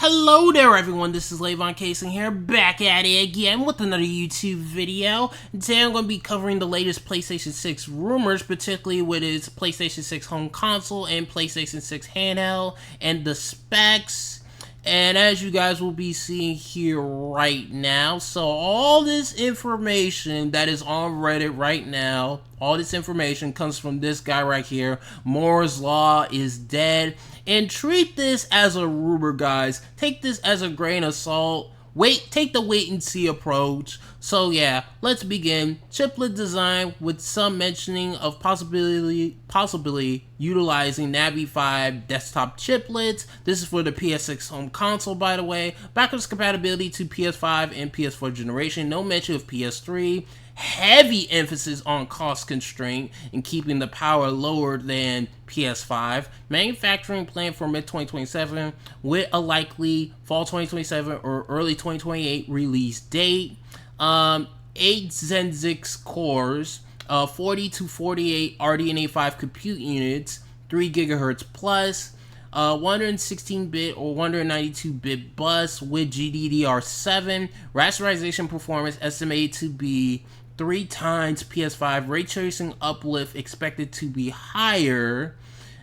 Hello there everyone, this is lavoncason here, back at it again with another YouTube video. Today I'm going to be covering the latest PlayStation 6 rumors, particularly with its PlayStation 6 home console and PlayStation 6 handheld, and the specs. And as you guys will be seeing here right now, so all this information that is on Reddit right now, all this information comes from this guy right here. Moore's Law is dead. And treat this as a rumor, guys. Take this as a grain of salt. Take the wait and see approach. So yeah, let's begin. Chiplet design with some mentioning of possibly utilizing Navi 5 desktop chiplets. This is for the PS6 home console, by the way. Backwards compatibility to PS5 and PS4 generation. No mention of PS3. Heavy emphasis on cost constraint and keeping the power lower than PS5. Manufacturing planned for mid-2027 with a likely fall 2027 or early 2028 release date. 8 Zen 6 cores, 40 to 48 RDNA 5 compute units, 3 GHz plus, 116-bit or 192-bit bus with GDDR7. Rasterization performance estimated to be 3 times PS5. Ray tracing uplift expected to be higher.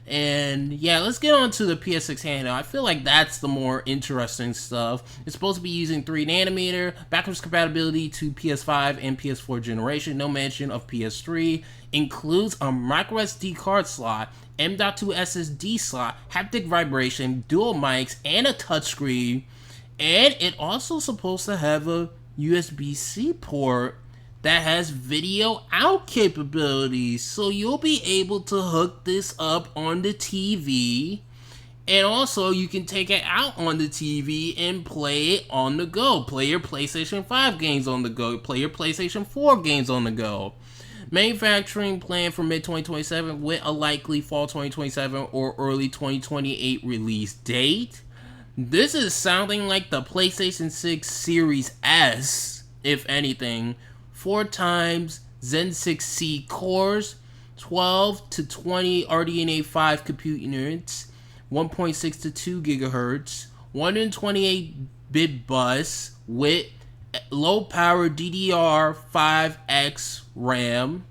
And yeah, let's get on to the PS6 handheld. I feel like that's the more interesting stuff. It's supposed to be using 3nm, backwards compatibility to PS5 and PS4 generation. No mention of PS3. Includes a microSD card slot, M.2 SSD slot, haptic vibration, dual mics, and a touchscreen. And it also supposed to have a USB-C port that has video out capabilities, so you'll be able to hook this up on the TV, and also you can take it out on the TV and play it on the go. Play your PlayStation 5 games on the go, play your PlayStation 4 games on the go. Manufacturing plan for mid-2027 with a likely fall 2027 or early 2028 release date. This is sounding like the PlayStation 6 Series S, if anything. 4 times Zen 6C cores, 12 to 20 RDNA 5 compute units, 1.6 to 2 GHz, 128-bit bus with low power DDR5X RAM.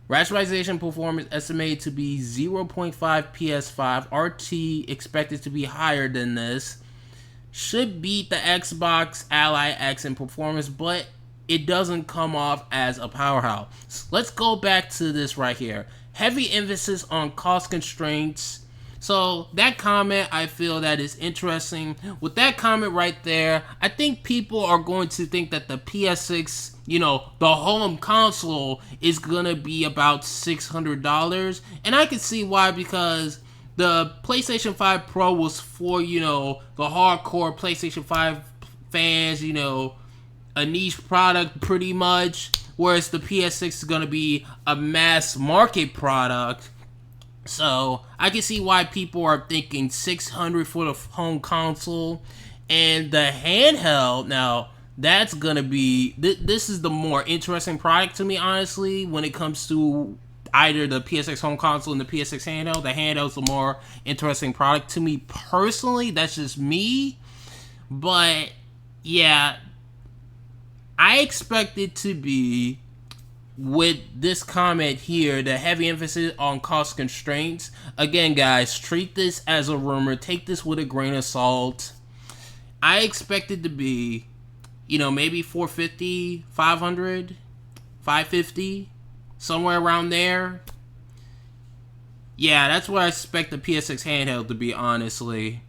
Rasterization performance estimated to be 0.5 PS5. RT expected to be higher than this. Should beat the Xbox Ally X in performance, but it doesn't come off as a powerhouse. Let's go back to this right here. Heavy emphasis on cost constraints. So that comment, I feel that is interesting. With that comment right there, I think people are going to think that the PS6, the home console is gonna be about $600. And I can see why, because the PlayStation 5 Pro was for, the hardcore PlayStation 5 fans, a niche product pretty much, whereas the PS6 is going to be a mass market product. So I can see why people are thinking $600 for the home console. And the handheld, now that's going to be, this is the more interesting product to me, honestly, when it comes to either the PS6 home console and the PS6 handheld. The handheld's the more interesting product to me personally. That's just me. But yeah, I expect it to be, with this comment here, the heavy emphasis on cost constraints. Again, guys, treat this as a rumor. Take this with a grain of salt. I expect it to be, maybe $450, $500, $550, somewhere around there. Yeah, that's what I expect the PS6 handheld to be, honestly.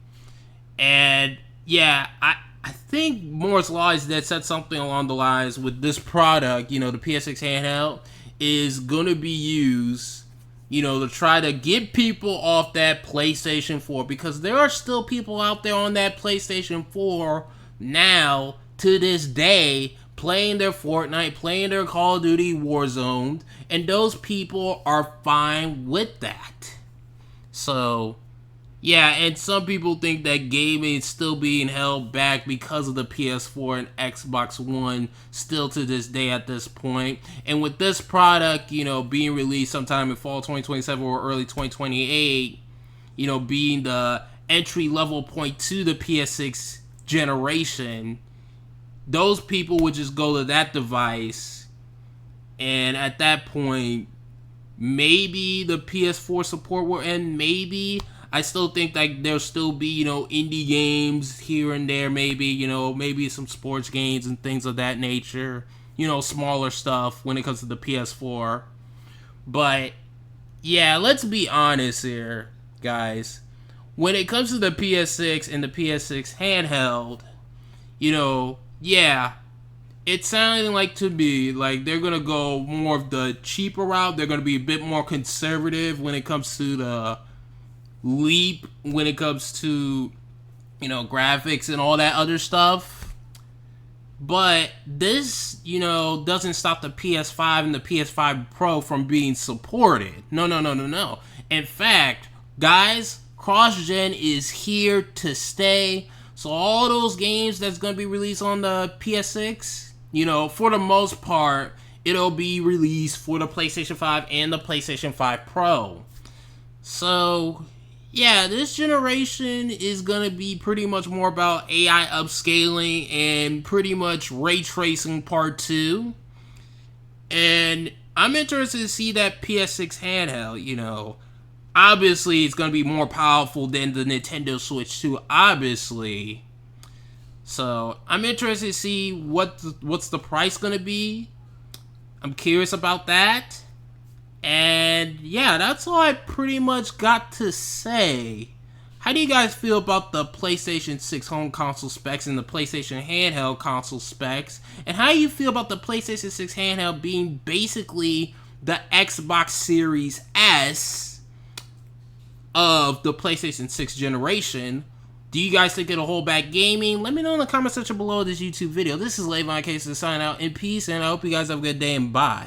And yeah, I think Moore's Law is that said something along the lines with this product, the PS6 handheld is going to be used, to try to get people off that PlayStation 4, because there are still people out there on that PlayStation 4 now, to this day, playing their Fortnite, playing their Call of Duty Warzone, and those people are fine with that. So yeah, and some people think that gaming is still being held back because of the PS4 and Xbox One still to this day at this point. And with this product, being released sometime in fall 2027 or early 2028, being the entry level point to the PS6 generation, those people would just go to that device, and at that point, maybe the PS4 support will end, maybe. I still think like there'll still be, indie games here and there, maybe, maybe some sports games and things of that nature, smaller stuff when it comes to the PS4. But, yeah, let's be honest here, guys. When it comes to the PS6 and the PS6 handheld, yeah, it's sounding like to me like they're going to go more of the cheaper route. They're going to be a bit more conservative when it comes to the leap, when it comes to, graphics and all that other stuff. But this, doesn't stop the PS5 and the PS5 Pro from being supported. No. In fact, guys, cross-gen is here to stay. So all those games that's going to be released on the PS6, for the most part, it'll be released for the PlayStation 5 and the PlayStation 5 Pro. So, yeah, this generation is going to be pretty much more about AI upscaling and pretty much ray tracing part 2. And I'm interested to see that PS6 handheld, Obviously, it's going to be more powerful than the Nintendo Switch 2, obviously. So, I'm interested to see what's the price going to be. I'm curious about that. And, yeah, that's all I pretty much got to say. How do you guys feel about the PlayStation 6 home console specs and the PlayStation handheld console specs? And how do you feel about the PlayStation 6 handheld being basically the Xbox Series S of the PlayStation 6 generation? Do you guys think it'll hold back gaming? Let me know in the comment section below this YouTube video. This is lavoncason signing out in peace, and I hope you guys have a good day, and bye.